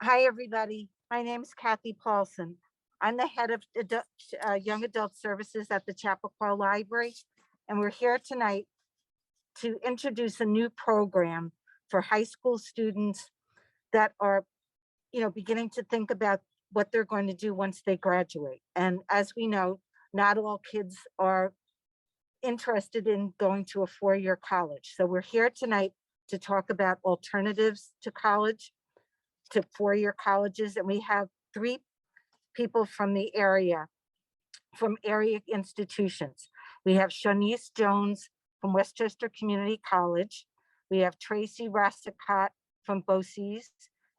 Hi, everybody. My name is Kathy Paulson. I'm the head of Young Adult Services at the Chappaqua Library, and we're here tonight to introduce a new program for high school students that are, beginning to think about what they're going to do once they graduate. And as we know, not all kids are interested in going to a four-year college. So we're here tonight to talk about alternatives to college, to four-year colleges, and we have three people from the area, from area institutions. We have Shanice Jones from Westchester Community College. We have Tracy Rassicott from BOCES,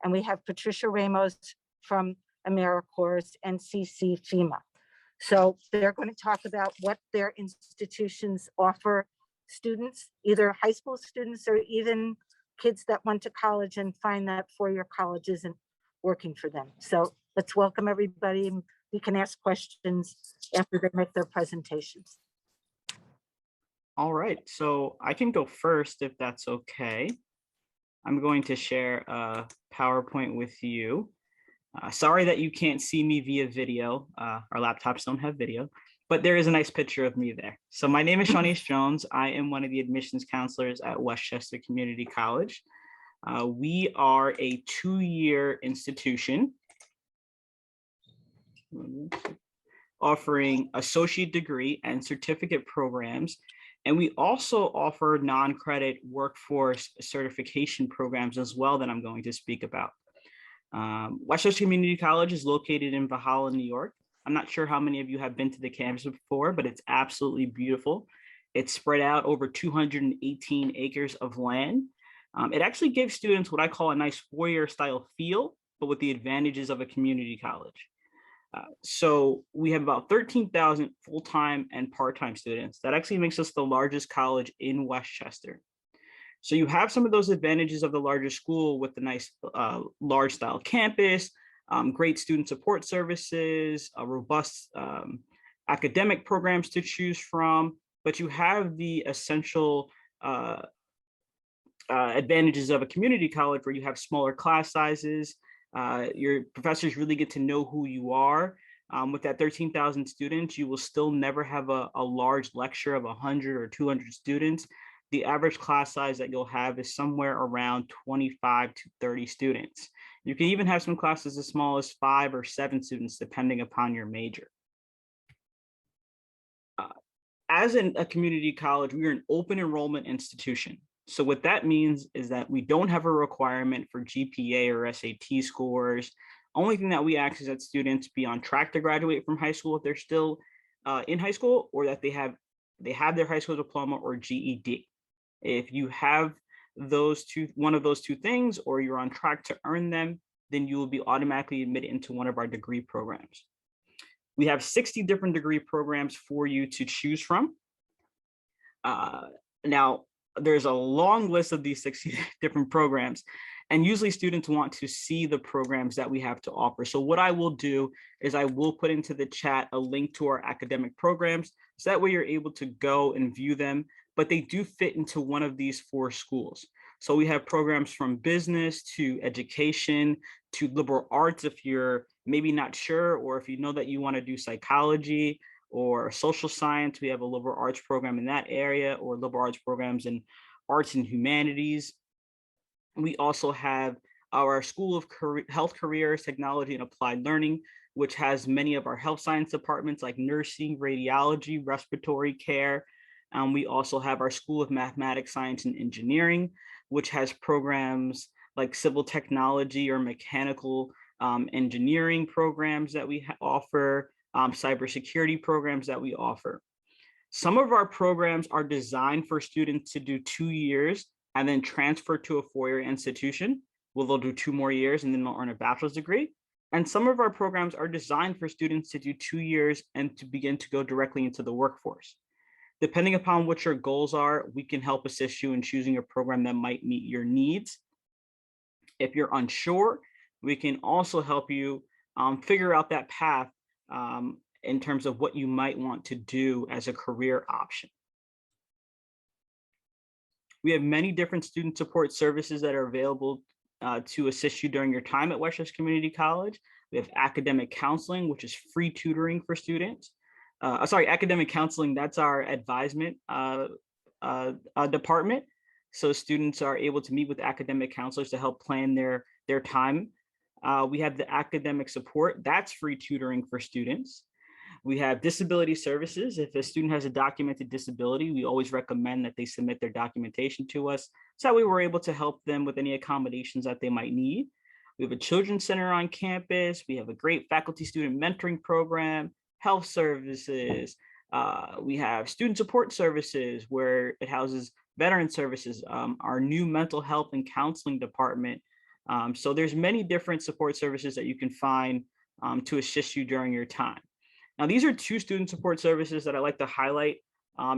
and we have Patricia Ramos from AmeriCorps NCC FEMA. So they're going to talk about what their institutions offer students, either high school students or even kids that went to college and find that four-year college isn't working for them. So let's welcome everybody. We can ask questions after they make their presentations. All right, so I can go first if that's okay. I'm going to share a PowerPoint with you. Sorry that you can't see me via video. Our laptops don't have video, but there is a nice picture of me there. So my name is Shanice Jones. I am one of the admissions counselors at Westchester Community College. We are a two-year institution offering associate degree and certificate programs. And we also offer non-credit workforce certification programs as well that I'm going to speak about. Westchester Community College is located in Valhalla, New York. I'm not sure how many of you have been to the campus before, but it's absolutely beautiful. It's spread out over 218 acres of land. It actually gives students what I call a nice four-year style feel, but with the advantages of a community college. So we have about 13,000 full-time and part-time students. That actually makes us the largest college in Westchester. So you have some of those advantages of the larger school with the nice large style campus, great student support services, robust academic programs to choose from, but you have the essential advantages of a community college where you have smaller class sizes. Your professors really get to know who you are. With that 13,000 students, you will still never have a large lecture of 100 or 200 students. The average class size that you'll have is somewhere around 25 to 30 students. You can even have some classes as small as 5 or 7 students, depending upon your major. As a community college, we are an open enrollment institution. So what that means is that we don't have a requirement for GPA or SAT scores. Only thing that we ask is that students be on track to graduate from high school if they're still in high school, or that they have their high school diploma or GED. If you have one of those two things, or you're on track to earn them, then you will be automatically admitted into one of our degree programs. We have 60 different degree programs for you to choose from. Now, there's a long list of these 60 different programs, and usually students want to see the programs that we have to offer. So what I will do is I will put into the chat a link to our academic programs, so that way you're able to go and view them, but they do fit into one of these 4 schools. So we have programs from business to education to liberal arts if you're maybe not sure, or if you know that you want to do psychology or social science, we have a liberal arts program in that area, or liberal arts programs in arts and humanities. We also have our School of Health Careers, Technology and Applied Learning, which has many of our health science departments like nursing, radiology, respiratory care. We also have our School of Mathematics, Science and Engineering, which has programs like civil technology or mechanical engineering programs that we offer, cybersecurity programs that we offer. Some of our programs are designed for students to do 2 years and then transfer to a four-year institution, where they'll do 2 more years and then they'll earn a bachelor's degree. And some of our programs are designed for students to do 2 years and to begin to go directly into the workforce. Depending upon what your goals are, we can help assist you in choosing a program that might meet your needs. If you're unsure, we can also help you figure out that path in terms of what you might want to do as a career option. We have many different student support services that are available to assist you during your time at Westchester Community College. We have academic counseling, which is free tutoring for students. Sorry, academic counseling, that's our advisement department. So students are able to meet with academic counselors to help plan their time. We have the academic support, that's free tutoring for students. We have disability services. If a student has a documented disability, we always recommend that they submit their documentation to us. So that we were able to help them with any accommodations that they might need. We have a children's center on campus. We have a great faculty student mentoring program, health services. We have student support services where it houses veteran services, our new mental health and counseling department. So there's many different support services that you can find to assist you during your time. Now, these are two student support services that I like to highlight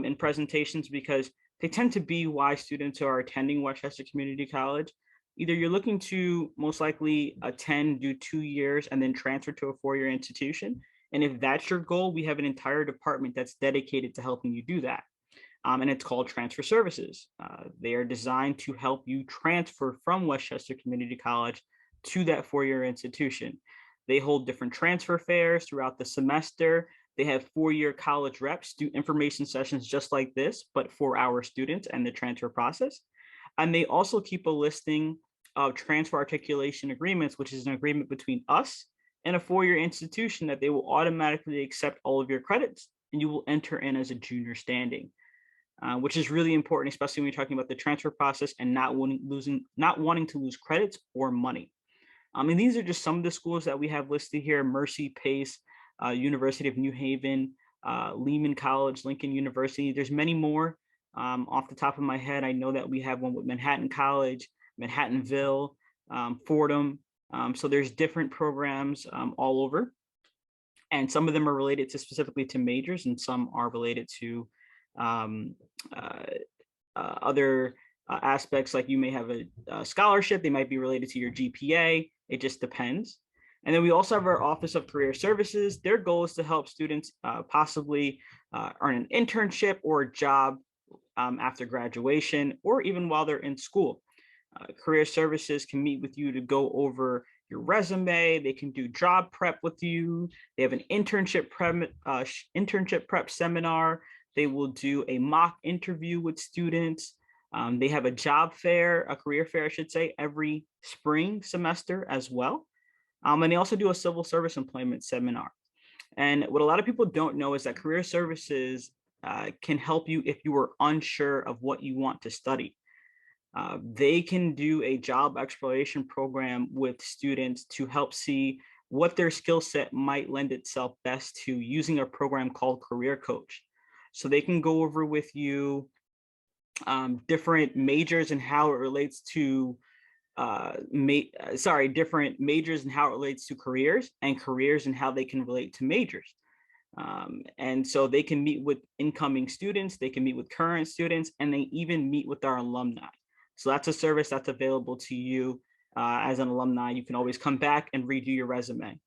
in presentations because they tend to be why students are attending Westchester Community College. Either you're looking to most likely attend, do 2 years, and then transfer to a 4-year institution. And if that's your goal, we have an entire department that's dedicated to helping you do that. And it's called Transfer Services. They are designed to help you transfer from Westchester Community College to that 4-year institution. They hold different transfer fairs throughout the semester. They have 4-year college reps do information sessions just like this, but for our students and the transfer process. And they also keep a listing of transfer articulation agreements, which is an agreement between us and a 4-year institution that they will automatically accept all of your credits and you will enter in as a junior standing, which is really important, especially when you're talking about the transfer process and not wanting to lose credits or money. And these are just some of the schools that we have listed here: Mercy, Pace, University of New Haven, Lehman College, Lincoln University. There's many more. Off the top of my head, I know that we have one with Manhattan College, Manhattanville, Fordham. So there's different programs all over. And some of them are related to specifically to majors, and some are related to other aspects, like you may have a scholarship, they might be related to your GPA. It just depends. And then we also have our Office of Career Services. Their goal is to help students possibly earn an internship or a job after graduation, or even while they're in school. Career Services can meet with you to go over your resume. They can do job prep with you. They have an internship prep seminar. They will do a mock interview with students. They have a job fair, a career fair, I should say, every spring semester as well. And they also do a civil service employment seminar. And what a lot of people don't know is that Career Services can help you if you are unsure of what you want to study. They can do a job exploration program with students to help see what their skill set might lend itself best to using a program called Career Coach. So they can go over with you different majors and how it relates to different majors and how it relates to careers, and careers and how they can relate to majors. And so they can meet with incoming students, they can meet with current students, and they even meet with our alumni. So that's a service that's available to you as an alumni. You can always come back and redo your resume.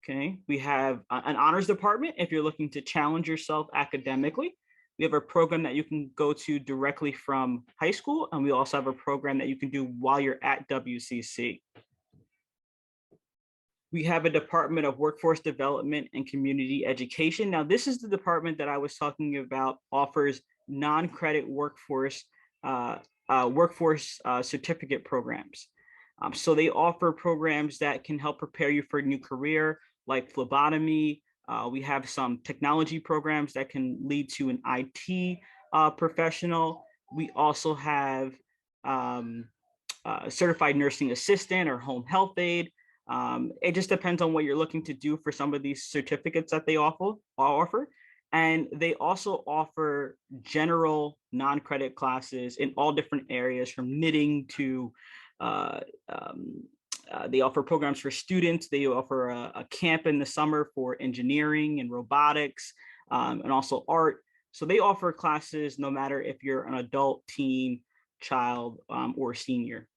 Okay, we have an honors department if you're looking to challenge yourself academically. We have a program that you can go to directly from high school, and we also have a program that you can do while you're at WCC. We have a Department of Workforce Development and Community Education. Now, this is the department that I was talking about, offers non-credit workforce certificate programs. So they offer programs that can help prepare you for a new career, like phlebotomy. We have some technology programs that can lead to an IT professional. We also have certified nursing assistant or home health aide. It just depends on what you're looking to do for some of these certificates that they offer. And they also offer general non-credit classes in all different areas, from knitting to they offer programs for students. They offer a camp in the summer for engineering and robotics, and also art. So they offer classes no matter if you're an adult, teen, child, or senior.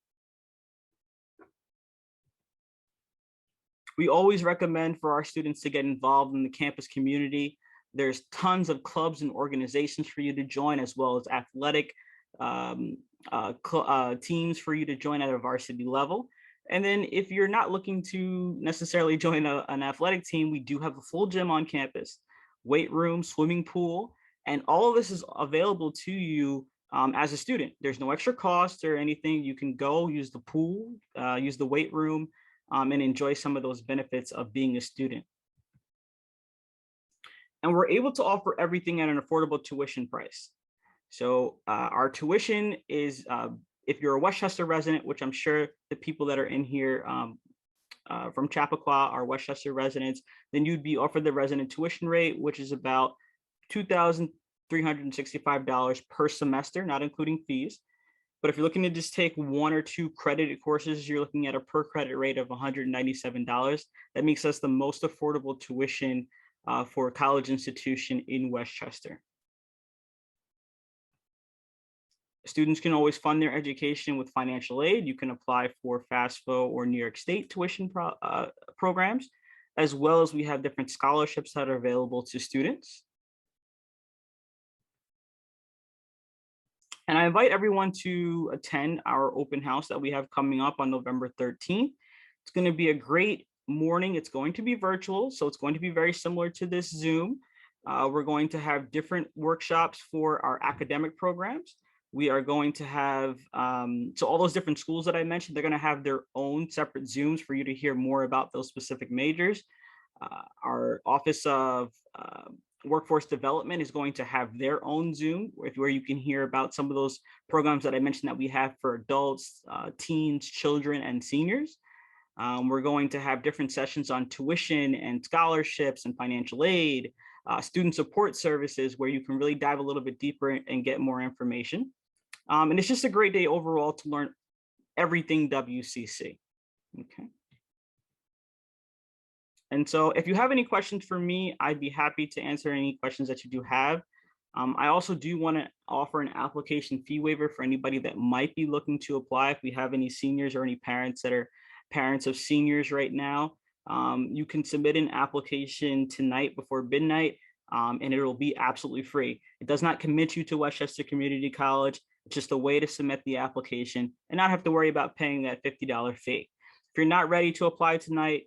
We always recommend for our students to get involved in the campus community. There's tons of clubs and organizations for you to join, as well as athletic teams for you to join at a varsity level. And then if you're not looking to necessarily join an athletic team, we do have a full gym on campus, weight room, swimming pool, and all of this is available to you as a student. There's no extra cost or anything. You can go use the pool, use the weight room, and enjoy some of those benefits of being a student. And we're able to offer everything at an affordable tuition price. So our tuition is, if you're a Westchester resident, which I'm sure the people that are in here from Chappaqua are Westchester residents, then you'd be offered the resident tuition rate, which is about $2,365 per semester, not including fees. But if you're looking to just take 1 or 2 credited courses, you're looking at a per credit rate of $197. That makes us the most affordable tuition for a college institution in Westchester. Students can always fund their education with financial aid. You can apply for FAFSA or New York State tuition programs, as well as we have different scholarships that are available to students. And I invite everyone to attend our open house that we have coming up on November 13th. It's going to be a great morning. It's going to be virtual, so it's going to be very similar to this Zoom. We're going to have different workshops for our academic programs. We are going to have, so all those different schools that I mentioned, they're going to have their own separate Zooms for you to hear more about those specific majors. Our Office of Workforce Development is going to have their own Zoom where you can hear about some of those programs that I mentioned that we have for adults, teens, children, and seniors. We're going to have different sessions on tuition and scholarships and financial aid, student support services, where you can really dive a little bit deeper and get more information. And it's just a great day overall to learn everything WCC. Okay. And so if you have any questions for me, I'd be happy to answer any questions that you do have. I also do want to offer an application fee waiver for anybody that might be looking to apply. If we have any seniors or any parents that are parents of seniors right now, you can submit an application tonight before midnight, and it will be absolutely free. It does not commit you to Westchester Community College. It's just a way to submit the application and not have to worry about paying that $50 fee. If you're not ready to apply tonight,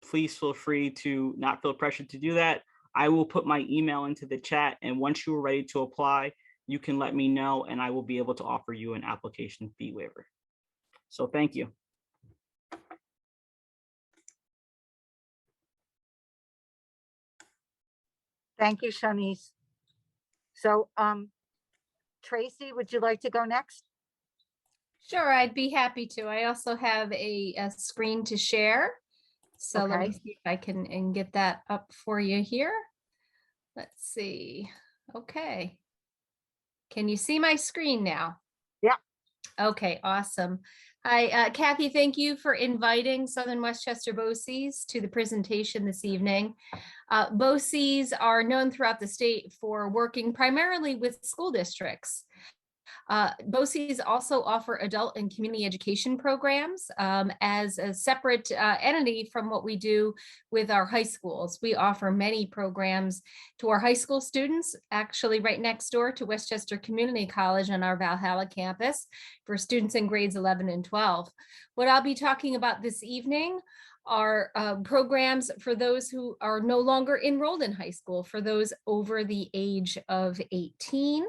please feel free to not feel pressured to do that. I will put my email into the chat, and once you are ready to apply, you can let me know and I will be able to offer you an application fee waiver. So thank you. Thank you, Shanice. So Tracy, would you like to go next? Sure, I'd be happy to. I also have a screen to share. So let me Okay. see if I can get that up for you here. Let's see. Okay. Can you see my screen now? Yeah. Okay, awesome. Hi, Kathy, thank you for inviting Southern Westchester BOCES to the presentation this evening. BOCES are known throughout the state for working primarily with school districts. BOCES also offer adult and community education programs as a separate entity from what we do with our high schools. We offer many programs to our high school students, actually right next door to Westchester Community College on our Valhalla campus for students in grades 11 and 12. What I'll be talking about this evening are programs for those who are no longer enrolled in high school, for those over the age of 18.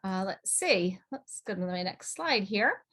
Let's see, let's go to my next slide here.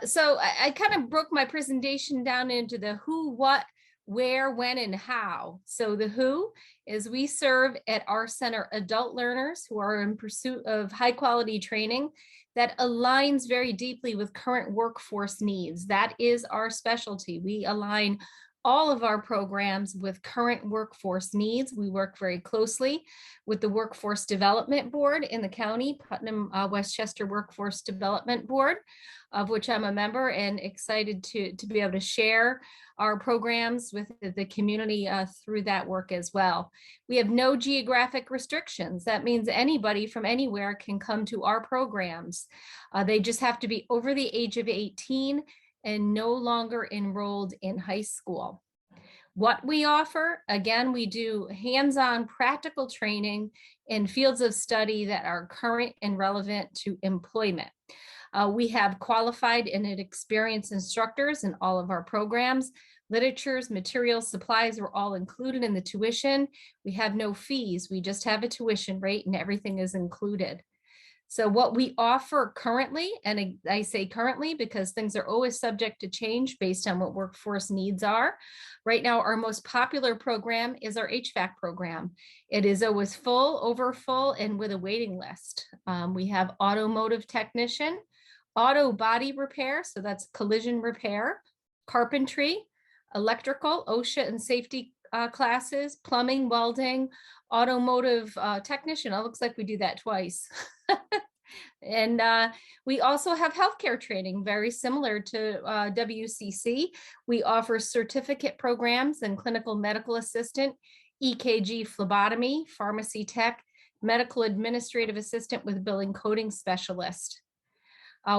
So I kind of broke my presentation down into the who, what, where, when, and how. So the who is we serve at our center adult learners who are in pursuit of high quality training that aligns very deeply with current workforce needs. That is our specialty. We align all of our programs with current workforce needs. We work very closely with the Workforce Development Board in the county, Putnam Westchester Workforce Development Board, of which I'm a member, and excited to be able to share our programs with the community through that work as well. We have no geographic restrictions. That means anybody from anywhere can come to our programs. They just have to be over the age of 18 and no longer enrolled in high school. What we offer, again, we do hands-on practical training in fields of study that are current and relevant to employment. We have qualified and experienced instructors in all of our programs. Literatures, materials, supplies are all included in the tuition. We have no fees. We just have a tuition rate and everything is included. So what we offer currently, and I say currently because things are always subject to change based on what workforce needs are. Right now, our most popular program is our HVAC program. It is always full, over full, and with a waiting list. We have automotive technician, auto body repair, so that's collision repair, carpentry, electrical, OSHA and safety classes, plumbing, welding, automotive technician. It looks like we do that twice. And we also have healthcare training, very similar to WCC. We offer certificate programs in clinical medical assistant, EKG phlebotomy, pharmacy tech, medical administrative assistant with billing coding specialist.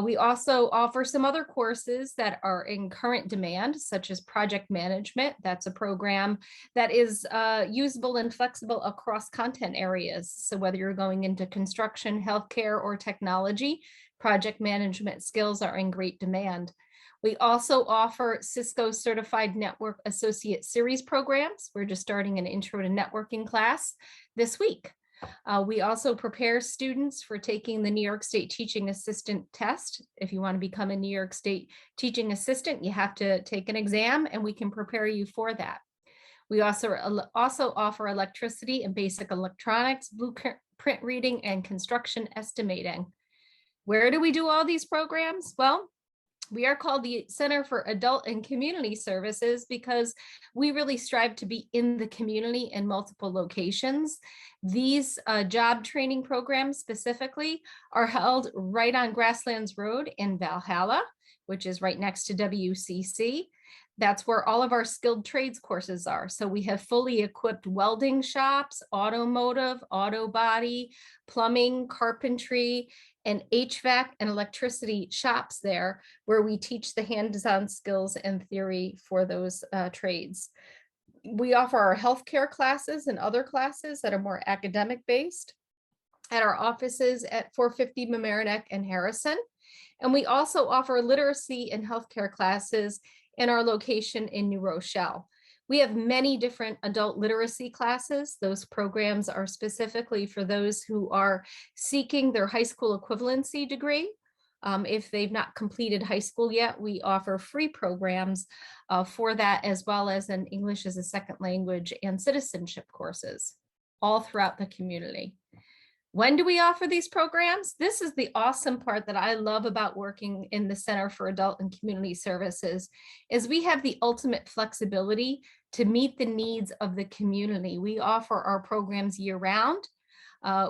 We also offer some other courses that are in current demand, such as project management. That's a program that is usable and flexible across content areas. So whether you're going into construction, healthcare, or technology, project management skills are in great demand. We also offer Cisco Certified Network Associate Series programs. We're just starting an intro to networking class this week. We also prepare students for taking the New York State Teaching Assistant test. If you want to become a New York State Teaching Assistant, you have to take an exam and we can prepare you for that. We also offer electricity and basic electronics, blueprint reading, and construction estimating. Where do we do all these programs? Well, we are called the Center for Adult and Community Services because we really strive to be in the community in multiple locations. These job training programs specifically are held right on Grasslands Road in Valhalla, which is right next to WCC. That's where all of our skilled trades courses are. So we have fully equipped welding shops, automotive, auto body, plumbing, carpentry, and HVAC and electricity shops there where we teach the hands-on skills and theory for those trades. We offer our healthcare classes and other classes that are more academic based at our offices at 450 Mamaroneck and Harrison. And we also offer literacy and healthcare classes in our location in New Rochelle. We have many different adult literacy classes. Those programs are specifically for those who are seeking their high school equivalency degree. If they've not completed high school yet, we offer free programs for that, as well as an English as a second language and citizenship courses all throughout the community. When do we offer these programs? This is the awesome part that I love about working in the Center for Adult and Community Services, is we have the ultimate flexibility to meet the needs of the community. We offer our programs year round.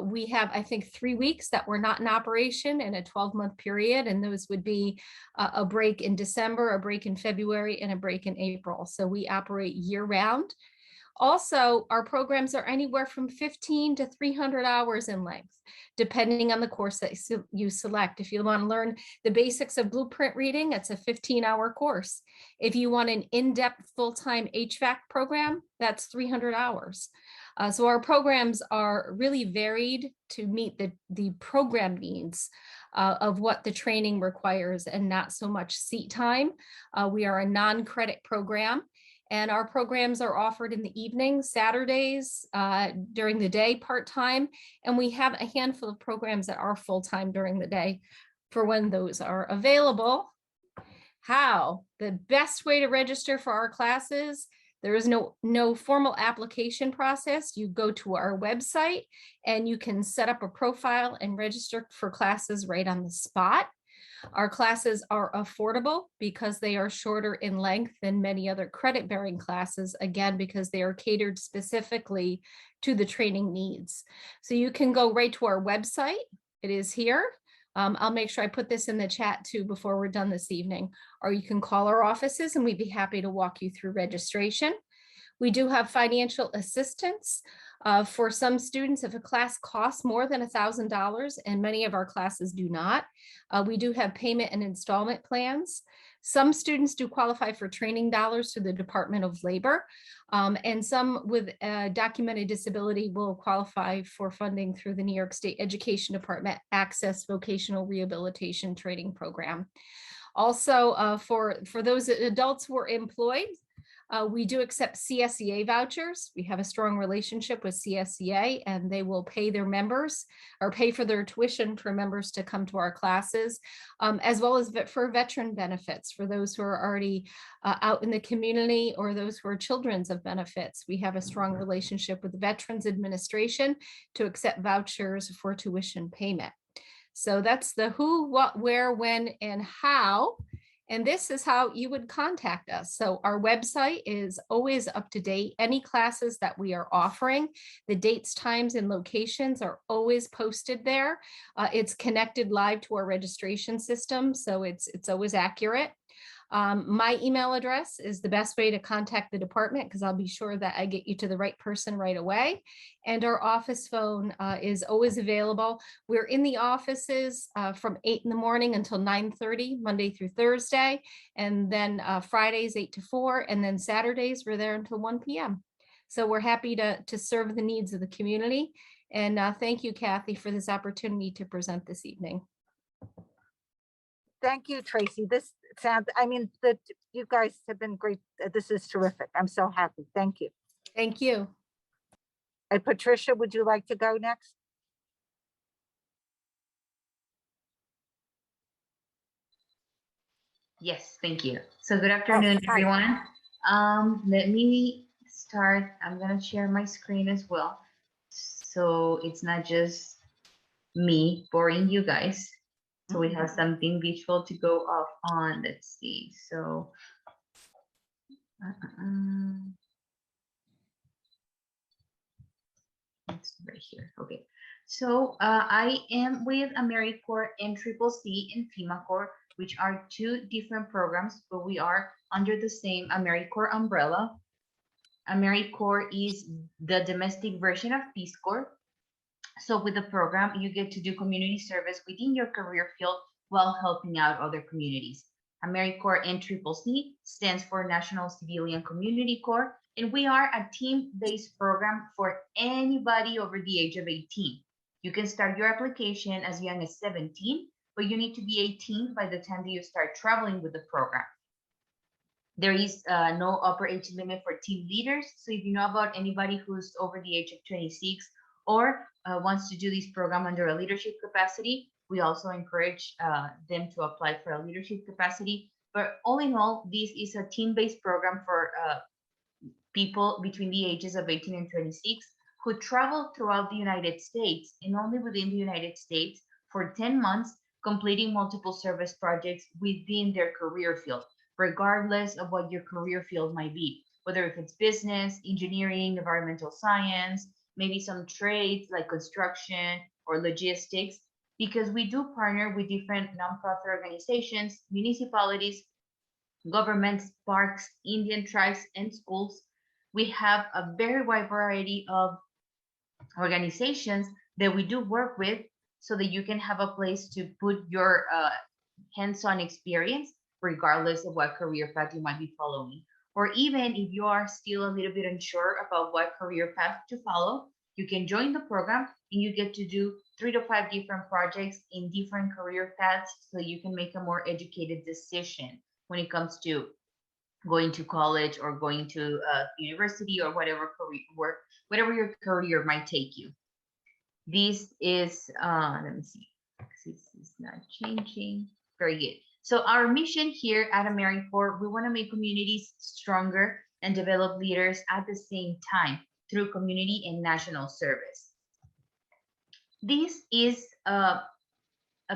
We have, I think, 3 weeks that we're not in operation in a 12-month period, and those would be a break in December, a break in February, and a break in April. So we operate year round. Also, our programs are anywhere from 15 to 300 hours in length, depending on the course that you select. If you want to learn the basics of blueprint reading, it's a 15-hour course. If you want an in-depth full-time HVAC program, that's 300 hours. So our programs are really varied to meet the program needs of what the training requires and not so much seat time. We are a non-credit program. And our programs are offered in the evening, Saturdays, during the day, part-time. And we have a handful of programs that are full-time during the day for when those are available. How? The best way to register for our classes, there is no formal application process. You go to our website and you can set up a profile and register for classes right on the spot. Our classes are affordable because they are shorter in length than many other credit-bearing classes, again, because they are catered specifically to the training needs. So you can go right to our website. It is here. I'll make sure I put this in the chat too before we're done this evening, or you can call our offices and we'd be happy to walk you through registration. We do have financial assistance for some students if a class costs more than $1,000, and many of our classes do not. We do have payment and installment plans. Some students do qualify for training dollars through the Department of Labor, and some with a documented disability will qualify for funding through the New York State Education Department Access Vocational Rehabilitation Training Program. Also, for those adults who are employed, we do accept CSEA vouchers. We have a strong relationship with CSEA, and they will pay their members or pay for their tuition for members to come to our classes, as well as for veteran benefits for those who are already out in the community or those who are children's of benefits. We have a strong relationship with the Veterans Administration to accept vouchers for tuition payment. So that's the who, what, where, when, and how. And this is how you would contact us. So our website is always up to date. Any classes that we are offering, the dates, times, and locations are always posted there. It's connected live to our registration system, so it's always accurate. My email address is the best way to contact the department because I'll be sure that I get you to the right person right away. And our office phone is always available. We're in the offices from 8 in the morning until 9:30, Monday through Thursday. And then Fridays 8 to 4. And then Saturdays we're there until 1 p.m. So we're happy to serve the needs of the community. And thank you, Kathy, for this opportunity to present this evening. Thank you, Tracy. This sounds, I mean, that you guys have been great. This is terrific. I'm so happy. Thank you. Thank you. And Patricia, would you like to go next? Yes, thank you. So good afternoon, hi. everyone. Let me start. I'm gonna share my screen as well. So it's not just me boring you guys. So we have something visual to go off on. Let's see. So it's right here. Okay. So I am with AmeriCorps and CCC and FEMA Corps, which are two different programs, but we are under the same AmeriCorps umbrella. AmeriCorps is the domestic version of Peace Corps. So with the program, you get to do community service within your career field while helping out other communities. AmeriCorps NCCC stands for National Civilian Community Corps, and we are a team-based program for anybody over the age of 18. You can start your application as young as 17, but you need to be 18 by the time that you start traveling with the program. There is no upper age limit for team leaders. So if you know about anybody who's over the age of 26 or wants to do this program under a leadership capacity, we also encourage them to apply for a leadership capacity. But all in all, this is a team-based program for people between the ages of 18 and 26 who travel throughout the United States and only within the United States for 10 months, completing multiple service projects within their career field, regardless of what your career field might be, whether if it's business, engineering, environmental science, maybe some trades like construction or logistics, because we do partner with different nonprofit organizations, municipalities, governments, parks, Indian tribes, and schools. We have a very wide variety of organizations that we do work with so that you can have a place to put your hands-on experience, regardless of what career path you might be following. Or even if you are still a little bit unsure about what career path to follow, you can join the program and you get to do 3 to 5 different projects in different career paths so that you can make a more educated decision when it comes to going to college or going to university or whatever career work, whatever your career might take you. This is, let me see, this is not changing. Very good. So our mission here at AmeriCorps, we want to make communities stronger and develop leaders at the same time through community and national service. This is a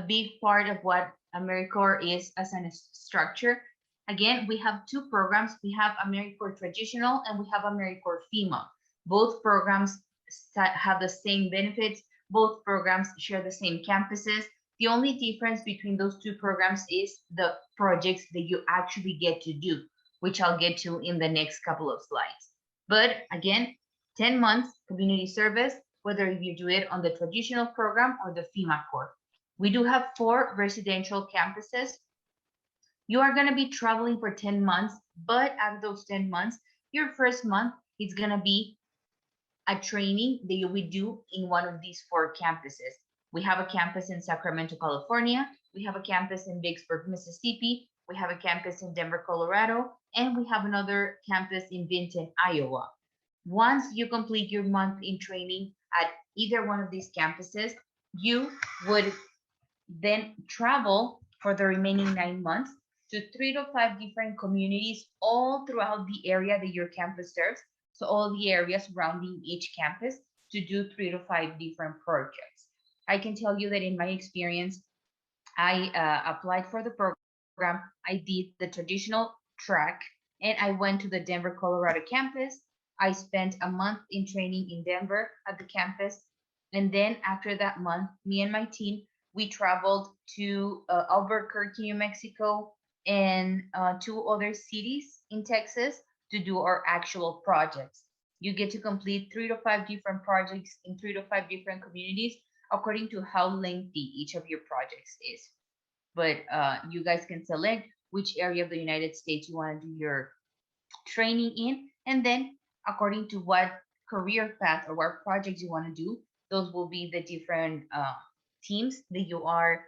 big part of what AmeriCorps is as a structure. Again, we have 2 programs. We have AmeriCorps Traditional and we have AmeriCorps FEMA. Both programs have the same benefits. Both programs share the same campuses. The only difference between those 2 programs is the projects that you actually get to do, which I'll get to in the next couple of slides. But again, 10 months community service, whether you do it on the traditional program or the FEMA Corps. We do have 4 residential campuses. You are going to be traveling for 10 months, but out of those 10 months, your first month is going to be a training that you will do in one of these 4 campuses. We have a campus in Sacramento, California. We have a campus in Vicksburg, Mississippi. We have a campus in Denver, Colorado. And we have another campus in Vinton, Iowa. Once you complete your month in training at either one of these campuses, you would then travel for the remaining 9 months to 3 to 5 different communities all throughout the area that your campus serves. So all the areas surrounding each campus to do 3 to 5 different projects. I can tell you that in my experience, I applied for the program. I did the traditional track and I went to the Denver, Colorado campus. I spent a month in training in Denver at the campus. And then after that month, me and my team, we traveled to Albuquerque, New Mexico, and 2 other cities in Texas to do our actual projects. You get to complete 3 to 5 different projects in 3 to 5 different communities according to how lengthy each of your projects is. But you guys can select which area of the United States you want to do your training in, and then according to what career path or what projects you want to do, those will be the different teams that you are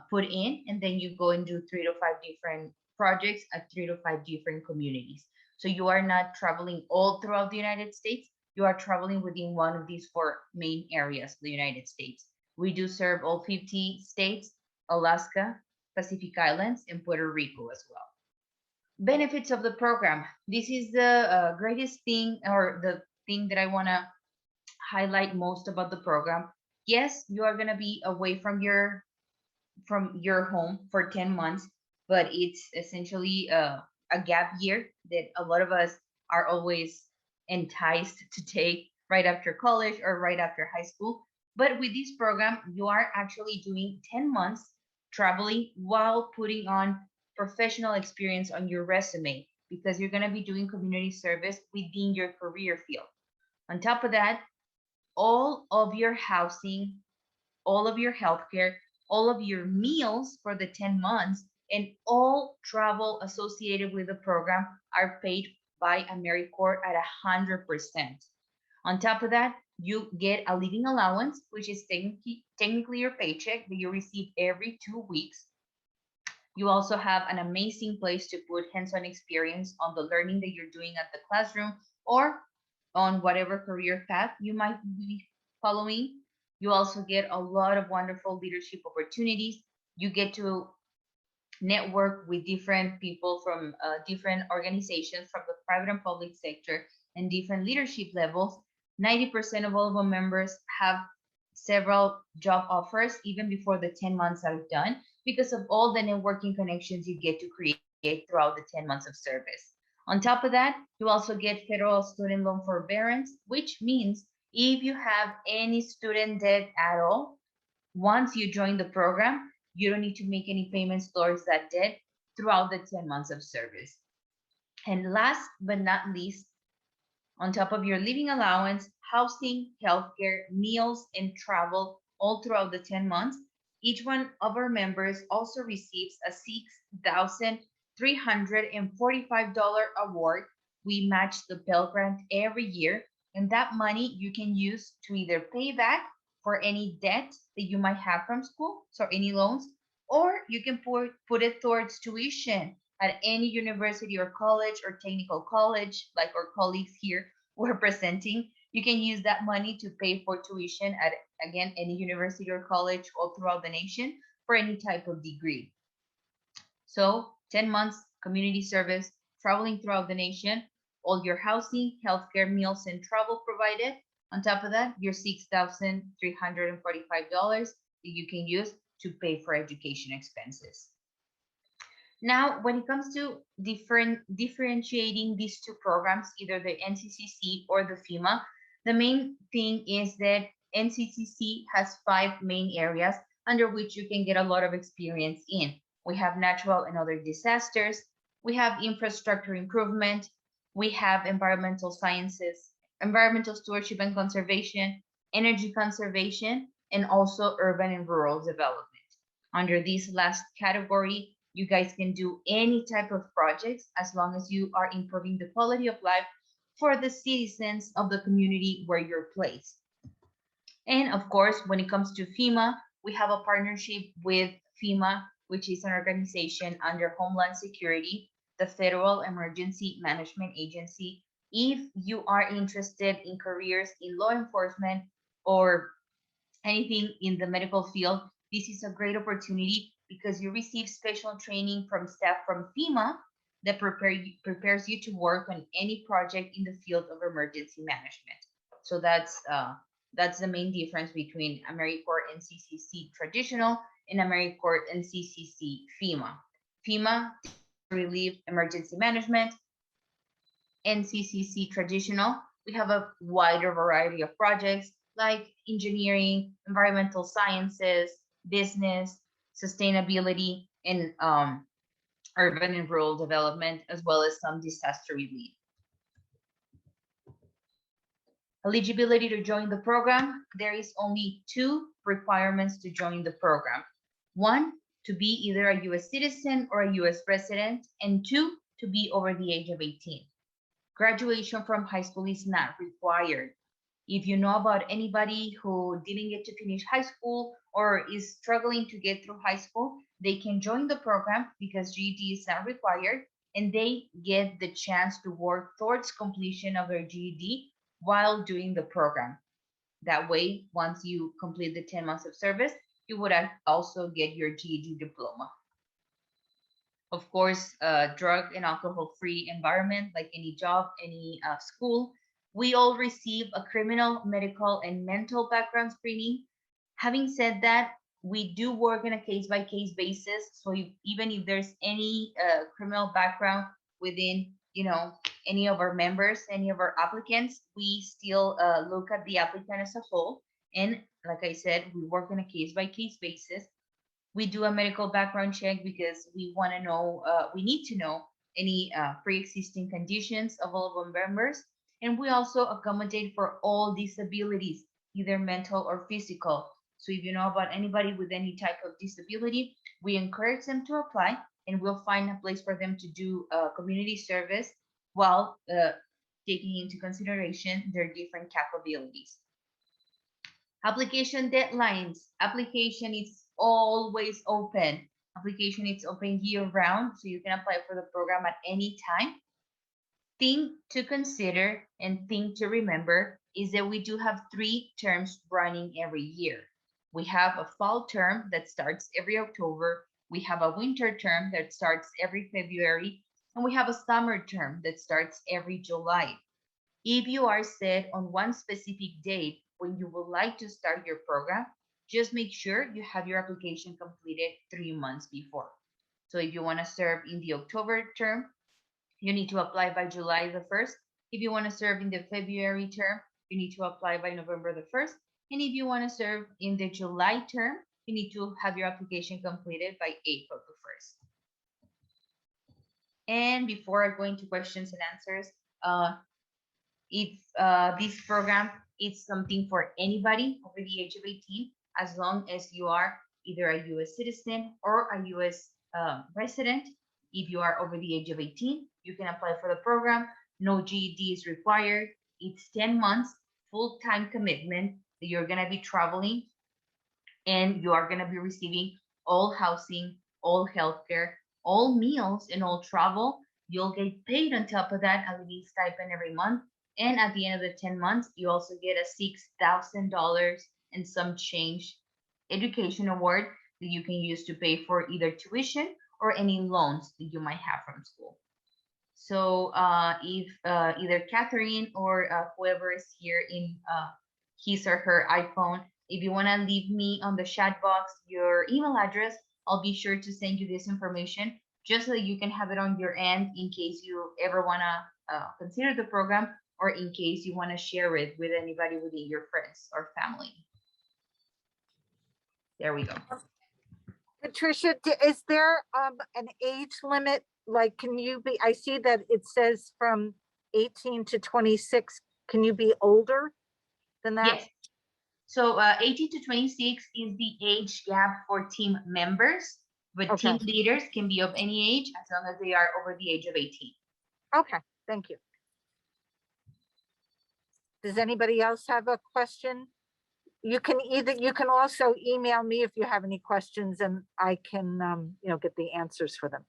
put in, and then you go and do 3 to 5 different projects at 3 to 5 different communities. So you are not traveling all throughout the United States. You are traveling within one of these 4 main areas of the United States. We do serve all 50 states, Alaska, Pacific Islands, and Puerto Rico as well. Benefits of the program. This is the greatest thing, or the thing that I want to highlight most about the program. Yes, you are going to be away from your home for 10 months, but it's essentially a gap year that a lot of us are always enticed to take right after college or right after high school. But with this program, you are actually doing 10 months traveling while putting on professional experience on your resume, because you're going to be doing community service within your career field. On top of that, all of your housing, all of your healthcare, all of your meals for the 10 months, and all travel associated with the program are paid by AmeriCorps at 100%. On top of that, you get a living allowance, which is technically your paycheck that you receive every 2 weeks. You also have an amazing place to put hands-on experience on the learning that you're doing at the classroom or on whatever career path you might be following. You also get a lot of wonderful leadership opportunities. You get to network with different people from different organizations from the private and public sector and different leadership levels. 90% of all of our members have several job offers even before the 10 months are done, because of all the networking connections you get to create throughout the 10 months of service. On top of that, you also get federal student loan forbearance, which means if you have any student debt at all, once you join the program, you don't need to make any payments towards that debt throughout the 10 months of service. And last but not least, on top of your living allowance, housing, healthcare, meals, and travel all throughout the 10 months, each one of our members also receives a $6,345 award. We match the Pell Grant every year, and that money you can use to either pay back for any debt that you might have from school, so any loans, or you can put it towards tuition at any university or college or technical college, like our colleagues here were presenting. You can use that money to pay for tuition at, again, any university or college all throughout the nation for any type of degree. So 10 months community service, traveling throughout the nation, all your housing, healthcare, meals, and travel provided. On top of that, your $6,345 that you can use to pay for education expenses. Now, when it comes to differentiating these 2 programs, either the NCCC or the FEMA, the main thing is that NCCC has 5 main areas under which you can get a lot of experience in. We have natural and other disasters, we have infrastructure improvement, we have environmental sciences, environmental stewardship and conservation, energy conservation, and also urban and rural development. Under this last category, You guys can do any type of projects as long as you are improving the quality of life for the citizens of the community where you're placed. And of course, when it comes to FEMA, we have a partnership with FEMA, which is an organization under Homeland Security, the Federal Emergency Management Agency. If you are interested in careers in law enforcement or anything in the medical field, this is a great opportunity because you receive special training from staff from FEMA that prepares you to work on any project in the field of emergency management. So that's the main difference between AmeriCorps and CCC traditional and AmeriCorps and CCC FEMA. FEMA relief emergency management and CCC traditional. We have a wider variety of projects like engineering, environmental sciences, business, sustainability, and urban and rural development, as well as some disaster relief. Eligibility to join the program, there is only 2 requirements to join the program. 1, to be either a US citizen or a US resident, and 2, to be over the age of 18. Graduation from high school is not required. If you know about anybody who didn't get to finish high school or is struggling to get through high school, they can join the program because GED is not required, and they get the chance to work towards completion of their GED while doing the program. That way, once you complete the 10 months of service, you would also get your GED diploma. Of course, drug and alcohol-free environment, like any job, any school. We all receive a criminal, medical, and mental background screening. Having said that, we do work on a case-by-case basis. So even if there's any criminal background within, any of our members, any of our applicants, we still look at the applicant as a whole. And like I said, we work on a case-by-case basis. We do a medical background check because we want to know, we need to know any pre-existing conditions of all of our members. And we also accommodate for all disabilities, either mental or physical. So if you know about anybody with any type of disability, we encourage them to apply, and we'll find a place for them to do community service while taking into consideration their different capabilities. Application deadlines. Application is always open. Application is open year round, so you can apply for the program at any time. Thing to consider and thing to remember is that we do have 3 terms running every year. We have a fall term that starts every October. We have a winter term that starts every February, and we have a summer term that starts every July. If you are set on one specific date when you would like to start your program, just make sure you have your application completed 3 months before. So if you want to serve in the October term, you need to apply by July the 1st. If you want to serve in the February term, you need to apply by November the 1st. And if you want to serve in the July term, you need to have your application completed by April the 1st. And before I go into questions and answers, if this program is something for anybody over the age of 18, as long as you are either a US citizen or a US resident. If you are over the age of 18, you can apply for the program. No GED is required. It's 10 months full-time commitment that you're going to be traveling, and you are going to be receiving all housing, all healthcare, all meals, and all travel. You'll get paid on top of that a living stipend every month. And at the end of the 10 months, you also get a $6,000 and some change education award that you can use to pay for either tuition or any loans that you might have from school. So if either Catherine or whoever is here in his or her iPhone, if you want to leave me on the chat box your email address, I'll be sure to send you this information just so that you can have it on your end in case you ever want to consider the program, or in case you want to share it with anybody within your friends or family. There we go. Patricia, is there an age limit? Like, can you be, I see that it says from 18 to 26. Can you be older than that? Yes. So 18 to 26 is the age gap for team members. But Okay. team leaders can be of any age as long as they are over the age of 18. Okay, thank you. Does anybody else have a question? You can also email me if you have any questions and I can, get the answers for them.